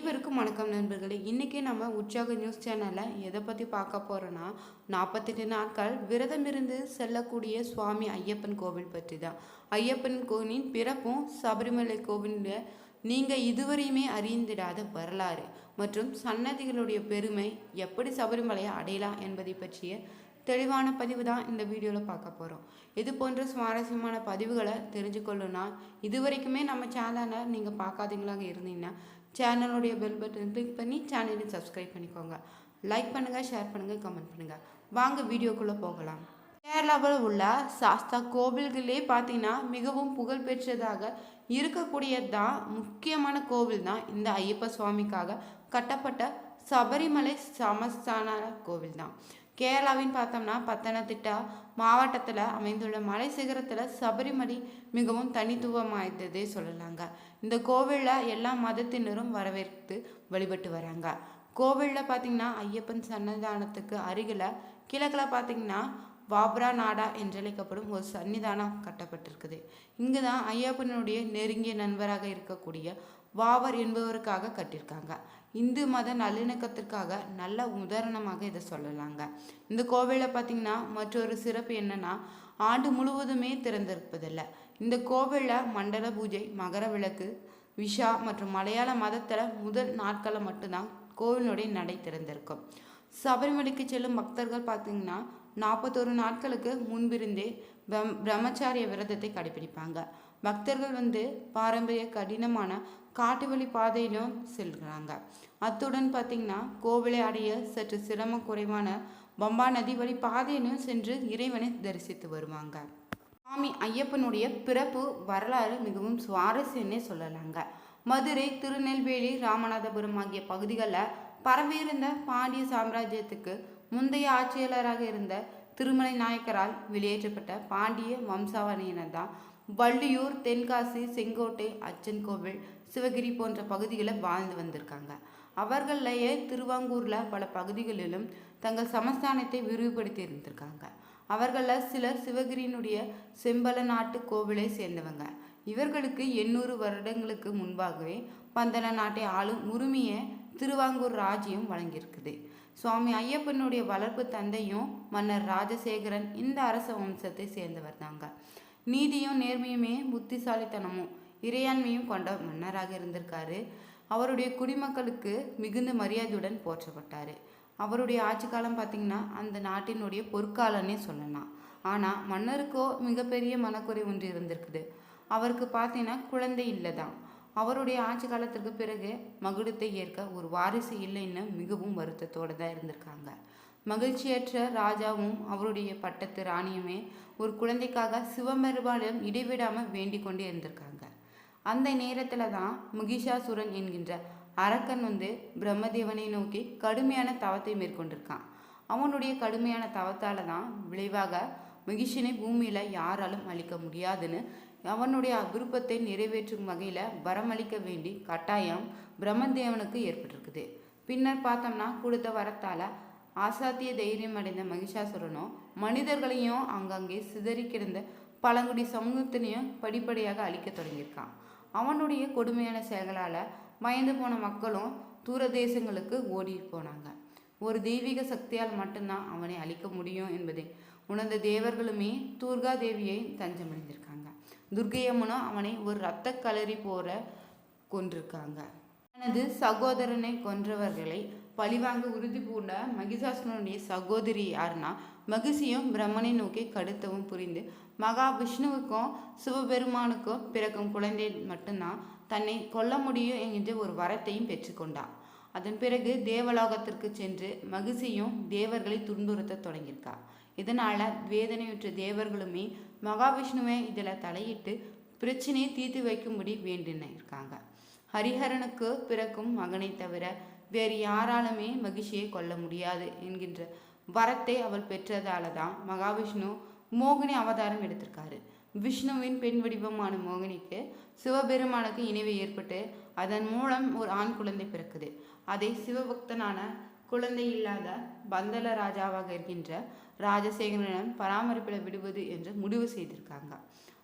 அனைவருக்கும் வணக்கம் நண்பர்களே. இன்றைக்கி நம்ம உற்சாக நியூஸ் சேனலில் எதை பற்றி பார்க்க போகிறோன்னா, 48 நாட்கள் விரதம் இருந்து செல்லக்கூடிய சுவாமி ஐயப்பன் கோவில் பற்றி தான். ஐயப்பன் கோவிலின் பிறப்பும் சபரிமலை கோவிலில் நீங்கள் இதுவரையுமே அறிந்திடாத வரலாறு மற்றும் சன்னதிகளுடைய பெருமை, எப்படி சபரிமலையை அடையலாம் என்பதை பற்றிய தெளிவான பதிவு தான் இந்த வீடியோவில் பார்க்க போகிறோம். இது போன்ற சுவாரஸ்யமான பதிவுகளை தெரிஞ்சுக்கொள்ளணும்னா, இது வரைக்குமே நம்ம சேனலை நீங்கள் பார்க்காதீங்களாக இருந்தீங்கன்னா சேனலுடைய பெல் பட்டன் கிளிக் பண்ணி சேனலை சப்ஸ்கிரைப் பண்ணிக்கோங்க. லைக் பண்ணுங்கள், ஷேர் பண்ணுங்கள், கமெண்ட் பண்ணுங்கள். வாங்க வீடியோக்குள்ளே போகலாம். கேரளாவில் உள்ள சாஸ்தா கோவில்களே பார்த்தீங்கன்னா மிகவும் புகழ்பெற்றதாக இருக்கக்கூடியதான் முக்கியமான கோவில் தான் இந்த ஐயப்ப சுவாமிக்காக கட்டப்பட்ட சபரிமலை சமஸ்தான கோவில் தான். கேரளாவின் பார்த்தோம்னா பத்தனந்திட்டா மாவட்டத்தில் அமைந்துள்ள மலை சிகரத்தில் சபரிமலை மிகவும் தனித்துவம் வாய்ந்ததே சொல்லலாங்க. இந்த கோவிலில் எல்லா மதத்தினரும் வரவேற்று வழிபட்டு வராங்க. கோவிலில் பார்த்திங்கன்னா ஐயப்பன் சன்னிதானத்துக்கு அருகில் கிழக்கில் பார்த்திங்கன்னா வாப்ரா நாடா என்றழைக்கப்படும் ஒரு சன்னிதானம் கட்டப்பட்டிருக்குது. இங்கு தான் ஐயப்பனுடைய நெருங்கிய நண்பராக இருக்கக்கூடிய வாவர் என்பவருக்காக கட்டியிருக்காங்க. இந்து மத நல்லிணக்கத்திற்காக நல்ல உதாரணமாக இதை சொல்லலாங்க. இந்த கோவிலில் பார்த்திங்கன்னா மற்றொரு சிறப்பு என்னென்னா, ஆண்டு முழுவதுமே திறந்திருப்பதில்லை. இந்த கோவிலில் மண்டல பூஜை, மகர விளக்கு, விஷா மற்றும் மலையாள மதத்தில் முதல் நாட்களில் மட்டும்தான் கோவிலுடைய நடை திறந்திருக்கும். சபரிமலைக்கு செல்லும் பக்தர்கள் பார்த்திங்கன்னா 41 நாட்களுக்கு முன்பிருந்தே பிரம்மச்சாரிய விரதத்தை கடைபிடிப்பாங்க. பக்தர்கள் பாரம்பரிய கடினமான காட்டு வழி பாதையிலும் செல்கிறாங்க. அத்துடன் பார்த்திங்கன்னா கோவிலை அடைய சற்று சிரமம் குறைவான பம்பா நதி வழி பாதையிலும் சென்று இறைவனை தரிசித்து வருவாங்க. சுவாமி ஐயப்பனுடைய பிறப்பு வரலாறு மிகவும் சுவாரஸ்யன்னே சொல்லலாங்க. மதுரை, திருநெல்வேலி, ராமநாதபுரம் ஆகிய பகுதிகளில் பரவியிருந்த பாண்டிய சாம்ராஜ்யத்துக்கு முந்தைய ஆட்சியாளராக இருந்த திருமலை நாயக்கரால் வெளியேற்றப்பட்ட பாண்டிய வம்சாவளியினர் தான் வள்ளியூர், தென்காசி, செங்கோட்டை, அச்சன் கோவில், சிவகிரி போன்ற பகுதிகளில் வாழ்ந்து வந்திருக்காங்க. அவர்களையே திருவாங்கூரில் பல பகுதிகளிலும் தங்கள் சமஸ்தானத்தை விரிவுபடுத்தி இருந்திருக்காங்க. அவர்களில் சிலர் சிவகிரியினுடைய செம்பல நாட்டு கோவிலை சேர்ந்தவங்க. இவர்களுக்கு 800 வருடங்களுக்கு முன்பாகவே பந்தல நாட்டை ஆளும் உரிமையை திருவாங்கூர் ராஜ்யம் வழங்கியிருக்குது. சுவாமி ஐயப்பனுடைய வளர்ப்பு தந்தையும் மன்னர் ராஜசேகரன் இந்த அரச வம்சத்தை சேர்ந்தவர் தாங்க. நீதியும் நேர்மையுமே புத்திசாலித்தனமும் இறையாண்மையும் கொண்ட மன்னராக இருந்திருக்காரு. அவருடைய குடிமக்களுக்கு மிகுந்த மரியாதையுடன் போற்றப்பட்டார். அவருடைய ஆட்சி காலம் பார்த்திங்கன்னா அந்த நாட்டினுடைய பொற்காலன்னே சொல்லலாம். ஆனால் மன்னருக்கோ மிகப்பெரிய மனக்குறை ஒன்று இருந்திருக்குது. அவருக்கு பார்த்தீங்கன்னா குழந்தை இல்லை தான். அவருடைய ஆட்சி காலத்திற்கு பிறகு மகுடத்தை ஏற்க ஒரு வாரிசு இல்லைன்னு மிகவும் வருத்தத்தோடு தான் இருந்திருக்காங்க. மகிழ்ச்சியற்ற ராஜாவும் அவருடைய பட்டத்து ராணியுமே ஒரு குழந்தைக்காக சிவபெருமானிடம் இடைவிடாமல் வேண்டிக் கொண்டே இருந்திருக்காங்க. அந்த நேரத்தில் தான் மகிஷாசுரன் என்கின்ற அரக்கன் பிரம்மதேவனை நோக்கி கடுமையான தவத்தை மேற்கொண்டிருக்கான். அவனுடைய கடுமையான தவத்தால் தான் விளைவாக மகிஷனை பூமியில் யாராலும் அழிக்க முடியாதுன்னு அவனுடைய விருப்பத்தை நிறைவேற்றும் வகையில் வரமளிக்க வேண்டி கட்டாயம் பிரம்மதேவனுக்கு ஏற்பட்டிருக்குது. பின்னர் பார்த்தோம்னா கொடுத்த வரத்தால் அசாத்திய தைரியம் அடைந்த மகிஷாசுரனும் மனிதர்களையும் அங்கங்கே சிதறி கிடந்த பழங்குடி சமூகத்தினையும் படிப்படியாக அழிக்க தொடங்கியிருக்கான். அவனுடைய கொடுமையான செயல்களால் பயந்து போன மக்களும் தூர தேசங்களுக்கு ஓடி போனாங்க. ஒரு தெய்வீக சக்தியால் மட்டும்தான் அவனை அழிக்க முடியும் என்பதை உணர்ந்த தேவர்களுமே துர்கா தேவியை தஞ்சமடைந்திருக்காங்க. துர்க்கையம்மனும் அவனை ஒரு இரத்த களரி போல கொன்றிருக்காங்க. தனது சகோதரனை கொன்றவர்களை பழிவாங்க உறுதி பூண்ட மகிஷாசுரனுடைய சகோதரி யாருன்னா மகிஷியும் பிரம்மனை நோக்கி கடுத்தவும் புரிந்து மகாவிஷ்ணுவுக்கும் சிவபெருமானுக்கும் பிறக்கும் குழந்தை மட்டும்தான் தன்னை கொல்ல முடியும் என்கின்ற ஒரு வரத்தையும் பெற்றுக்கொண்டார். அதன் பிறகு தேவலோகத்திற்கு சென்று மகிஷியும் தேவர்களை துன்புறுத்த தொடங்கியிருக்கார். இதனால் வேதனையுற்ற தேவர்களுமே மகாவிஷ்ணுவை இதில் தலையிட்டு பிரச்சனையை தீர்த்து வைக்கும்படி வேண்டின இருக்காங்க. ஹரிஹரனுக்கு பிறக்கும் மகனை தவிர வேறு யாராலுமே மகிஷியை கொல்ல முடியாது என்கின்ற வரத்தை அவள் பெற்றதால தான் மகாவிஷ்ணு மோகினி அவதாரம் எடுத்திருக்காரு. விஷ்ணுவின் பெண் வடிவமான மோகினிக்கு சிவபெருமானுக்கு இணைவு ஏற்பட்டு அதன் மூலம் ஒரு ஆண் குழந்தை பிறக்குது. அதை சிவபக்தனான குழந்தை இல்லாத பந்தல ராஜாவாக இருக்கின்ற ராஜசேகரனிடம் பராமரிப்பில் விடுவது என்று முடிவு செய்திருக்காங்க.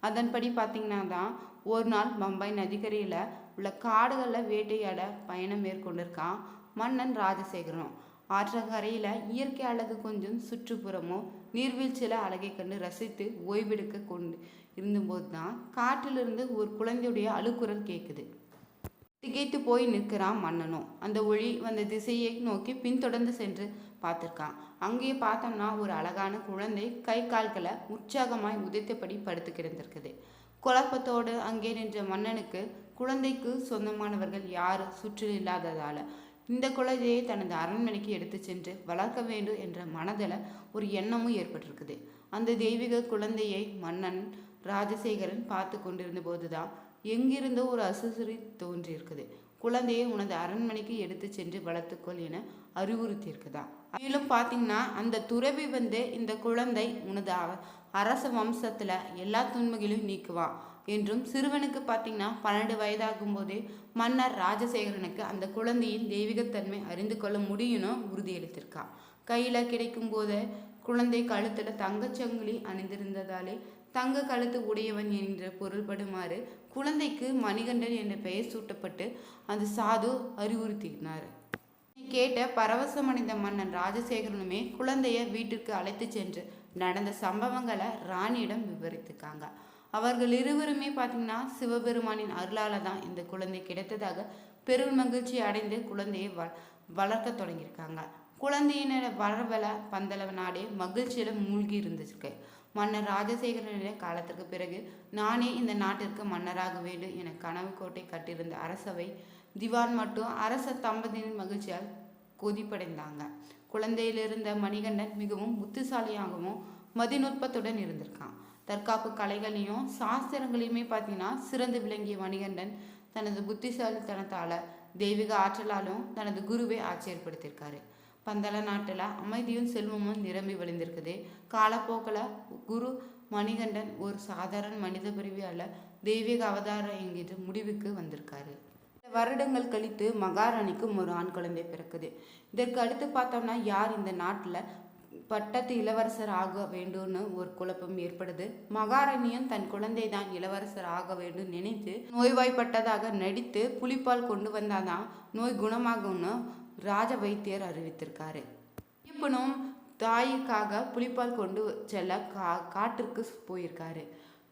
அதன்படி பார்த்திங்கன்னா தான் ஒரு நாள் பம்பாய் நதிக்கரையில் உள்ள காடுகளில் வேட்டையாட பயணம் மேற்கொண்டிருக்கான் மன்னன் ராஜசேகரனும். ஆற்றங்கரையில் இயற்கை அழகு கொஞ்சம் சுற்றுப்புறமோ நீர்வீழ்ச்சியில் அழகை கண்டு ரசித்து ஓய்வெடுக்க கொண்டு இருந்தபோது தான் காட்டிலிருந்து ஒரு குழந்தையுடைய அழுக்குரல் கேட்குது. திகைத்து போய் நிற்கிறான் மன்னனும். அந்த ஒளி வந்த திசையை நோக்கி பின்தொடர்ந்து சென்று பார்த்துருக்கான். அங்கேயே பார்த்தோம்னா ஒரு அழகான குழந்தை கை கால்களை உற்சாகமாய் உதைத்தபடி படுத்து கிடந்திருக்குது. குழப்பத்தோடு அங்கே நின்ற மன்னனுக்கு குழந்தைக்கு சொந்தமானவர்கள் யாரும் சுற்றில் இல்லாததால் இந்த குழந்தையை தனது அரண்மனைக்கு எடுத்து சென்று வளர்க்க வேண்டும் என்ற மனதில் ஒரு எண்ணமும் ஏற்பட்டிருக்குது. அந்த தெய்வீக குழந்தையை மன்னன் ராஜசேகரன் பார்த்து கொண்டிருந்த போதுதான் எங்கிருந்தோ ஒரு அசுசுரி தோன்றியிருக்குது. குழந்தையை உனது அரண்மனைக்கு எடுத்து சென்று வளர்த்துக்கொள் என அறிவுறுத்தியிருக்குதா. மேலும் பார்த்தீங்கன்னா அந்த துறவி இந்த குழந்தை உனது அரச வம்சத்தில் எல்லா துன்பங்களையும் நீக்குவான் என்றும் சிறுவனுக்கு பார்த்தீங்கன்னா 12 வயதாகும் போதே மன்னர் ராஜசேகரனுக்கு அந்த குழந்தையின் தெய்வீகத்தன்மை அறிந்து கொள்ள முடியும்னு உறுதியளித்திருக்கான். கையில் கிடைக்கும் போது குழந்தை கழுத்தில் தங்கச்சங்கிலி அணிந்திருந்ததாலே தங்க கழுத்து உடையவன் என்ற பொருள்படுமாறு குழந்தைக்கு மணிகண்டன் என்ற பெயர் சூட்டப்பட்டு அந்த சாது அறிவுறுத்தினார். கேட்ட பரவசமடைந்த மன்னன் ராஜசேகரனுமே குழந்தைய வீட்டிற்கு அழைத்து சென்று நடந்த சம்பவங்களை ராணியிடம் விவரித்துக்காங்க. அவர்கள் இருவருமே பார்த்தீங்கன்னா சிவபெருமானின் அருளால தான் இந்த குழந்தை கிடைத்ததாக பெரும் மகிழ்ச்சி அடைந்து குழந்தையை வளர்க்க தொடங்கியிருக்காங்க. குழந்தையினர வளர்வல பந்தள நாடே மகிழ்ச்சியில மூழ்கி இருந்துச்சு. மன்னர் ராஜசேகரனுடைய காலத்திற்கு பிறகு நானே இந்த நாட்டிற்கு மன்னராக வேண்டும் என கனவு கோட்டை கட்டியிருந்த அரசவை திவான் மட்டும் அரச தம்பதியின் மகிழ்ச்சியால் கொதிப்படைந்தாங்க. குழந்தையிலிருந்த மணிகண்டன் மிகவும் புத்திசாலியாகவும் மதிநுட்பத்துடன் இருந்திருக்கான். தற்காப்பு கலைகளையும் சாஸ்திரங்களையுமே பார்த்தீங்கன்னா சிறந்து விளங்கிய மணிகண்டன் தனது புத்திசாலித்தனத்தால் தெய்வீக ஆற்றலாலும் தனது குருவை ஆச்சரியப்படுத்தியிருக்காரு. பந்தள நாட்டில் அமைதியும் செல்வமும் நிரம்பி வழிந்திருக்குது. காலப்போக்கில் குரு மணிகண்டன் ஒரு சாதாரண மனித பிரிவு அல்ல, தெய்வீக அவதாரம் என்கிற முடிவுக்கு வந்திருக்காரு. வருடங்கள் கழித்து மகாராணிக்கும் ஒரு ஆண் குழந்தை பிறக்குது. இதற்கு அடுத்து பார்த்தோம்னா யார் இந்த நாட்டில் பட்டத்து இளவரசர் ஆக வேண்டும்னு ஒரு குழப்பம் ஏற்படுது. மகாராணியும் தன் குழந்தை தான் இளவரசர் ஆக வேண்டும் நினைத்து நோய்வாய்ப்பட்டதாக நடித்து புலிப்பால் கொண்டு வந்தாதான் நோய் குணமாகும்னு ராஜ வைத்தியர் அறிவித்திருக்காரு. ஐயப்பனும் தாய்க்காக புலிப்பால் கொண்டு செல்ல காட்டிற்கு போயிருக்காரு.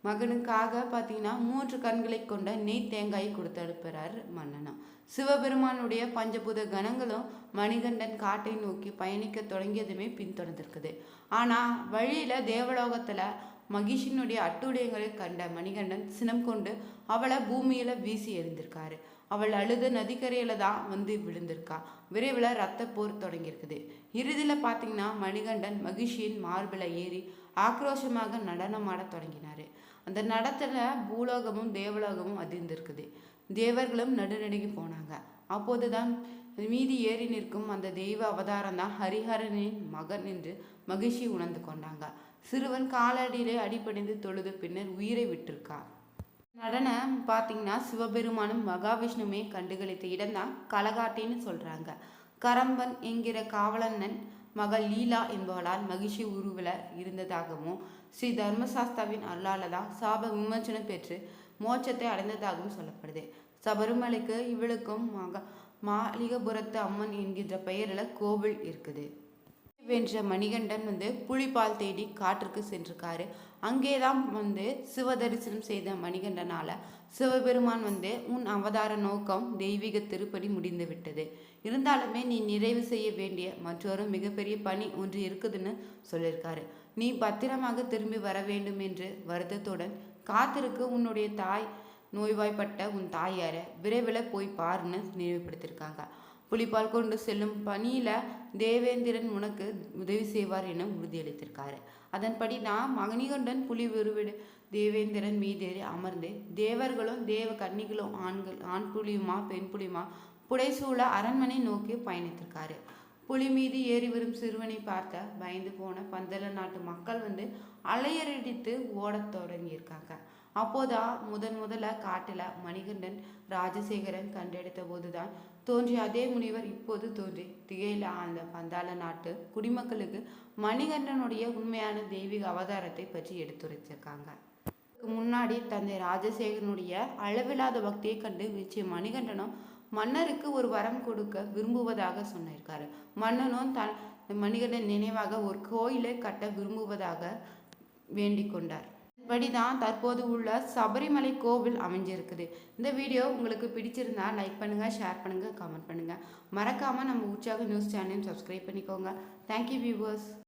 மகனுக்காக பார்த்தீங்கன்னா 3 கண்களை கொண்ட நெய் தேங்காயை கொடுத்து அனுப்புகிறார் மன்னனும். சிவபெருமானுடைய பஞ்சபூத கணங்களும் மணிகண்டன் காட்டை நோக்கி பயணிக்க தொடங்கியதுமே பின்தொடர்ந்திருக்குது. ஆனால் வழியில் தேவலோகத்தில் மகிஷினுடைய அட்டுடையங்களை கண்ட மணிகண்டன் சினம் கொண்டு அவளை பூமியில் வீசி எறிந்திருக்காரு. அவள் அழுத நதிக்கரையில தான் விழுந்திருக்கா. விரைவில் ரத்த போர் தொடங்கியிருக்குது. இறுதியில் பார்த்தீங்கன்னா மணிகண்டன் மகிஷியின் மார்பில் ஏறி ஆக்ரோஷமாக நடனமாட தொடங்கினார். அந்த நடத்துல பூலோகமும் தேவலோகமும் அதிர்ந்திருக்குது. தேவர்களும் நடுநடுங்கி போனாங்க. அப்போதுதான் மீதி ஏறி நிற்கும் அந்த தெய்வ அவதாரம் தான் ஹரிஹரனின் மகன் என்று மகிழ்ச்சி உணர்ந்து கொண்டாங்க. சிறுவன் காலடியிலே அடிபணிந்து தொழுது பின்னர் உயிரை விட்டிருக்கா. நடனம் பார்த்தீங்கன்னா சிவபெருமானும் மகாவிஷ்ணுமே கண்டுகளித்த இடம்தான் களகாட்டின்னு சொல்றாங்க. கரம்பன் என்கிற காவலன்னன் மகள் லீலா என்பவளால் மகிழ்ச்சி உருவில் இருந்ததாகவும் ஸ்ரீ தர்மசாஸ்தாவின் அருளால தான் சாப விமோச்சனம் பெற்று மோட்சத்தை அடைந்ததாகவும் சொல்லப்படுது. சபரிமலைக்கு இவளுக்கும் மாளிகபுரத்து அம்மன் என்கின்ற பெயரில் கோவில் இருக்குது. வென்ற மணிகண்டன் புலிப்பால் தேடி காற்றுக்கு சென்றிருக்காரு. அங்கேதான் சிவ தரிசனம் செய்த மணிகண்டனால சிவபெருமான் உன் அவதார நோக்கம் தெய்வீக திருப்படி முடிந்து விட்டது, இருந்தாலுமே நீ நிறைவு செய்ய வேண்டிய மற்றொரு மிகப்பெரிய பணி ஒன்று இருக்குதுன்னு சொல்லியிருக்காரு. நீ பத்திரமாக திரும்பி வர வேண்டும் என்று வருத்தத்துடன் காத்திருக்கு. உன்னுடைய தாய் நோய்வாய்ப்பட்ட உன் தாயார விரைவில் போய் பாருன்னு நினைவுபடுத்தியிருக்காங்க. புலிப்பால் கொண்டு செல்லும் பணியில தேவேந்திரன் உனக்கு உதவி செய்வார் என உறுதியளித்திருக்காரு. அதன்படி நான் மணிகண்டன் புலி உருவிடு தேவேந்திரன் மீதேறி அமர்ந்து தேவர்களும் தேவ கன்னிகளும் ஆண் புலியுமா பெண் புலியுமா புடைசூழ அரண்மனை நோக்கி பயணித்திருக்காரு. புலி மீது ஏறி வரும் சிறுவனை பார்த்த பயந்து போன பந்தள நாட்டு மக்கள் அலையடித்து ஓடத் தொடங்கியிருக்காங்க. அப்போதான் முதல்ல காட்டில் மணிகண்டன் ராஜசேகரன் கண்டெடுத்த போதுதான் தோன்றிய அதே முனிவர் இப்போது தோன்றி திகையில அந்த பந்தாள நாட்டு குடிமக்களுக்கு மணிகண்டனுடைய உண்மையான தெய்வீக அவதாரத்தை பற்றி எடுத்துரைச்சிருக்காங்க. முன்னாடி தந்தை ராஜசேகரனுடைய அளவில்லாத பக்தியை கண்டு விஜய மணிகண்டனும் மன்னருக்கு ஒரு வரம் கொடுக்க விரும்புவதாக சொன்னிருக்காரு. மன்னனும் மணிகண்டன் நினைவாக ஒரு கோயிலை கட்ட விரும்புவதாக வேண்டிக் கொண்டார். இப்படிதான் தற்போது உள்ள சபரிமலை கோவில் அமைஞ்சிருக்குது. இந்த வீடியோ உங்களுக்கு பிடிச்சிருந்தா லைக் பண்ணுங்க, ஷேர் பண்ணுங்க, கமெண்ட் பண்ணுங்க. மறக்காம நம்ம உற்சாக நியூஸ் சேனலையும் சப்ஸ்கிரைப் பண்ணிக்கோங்க. Thank you viewers.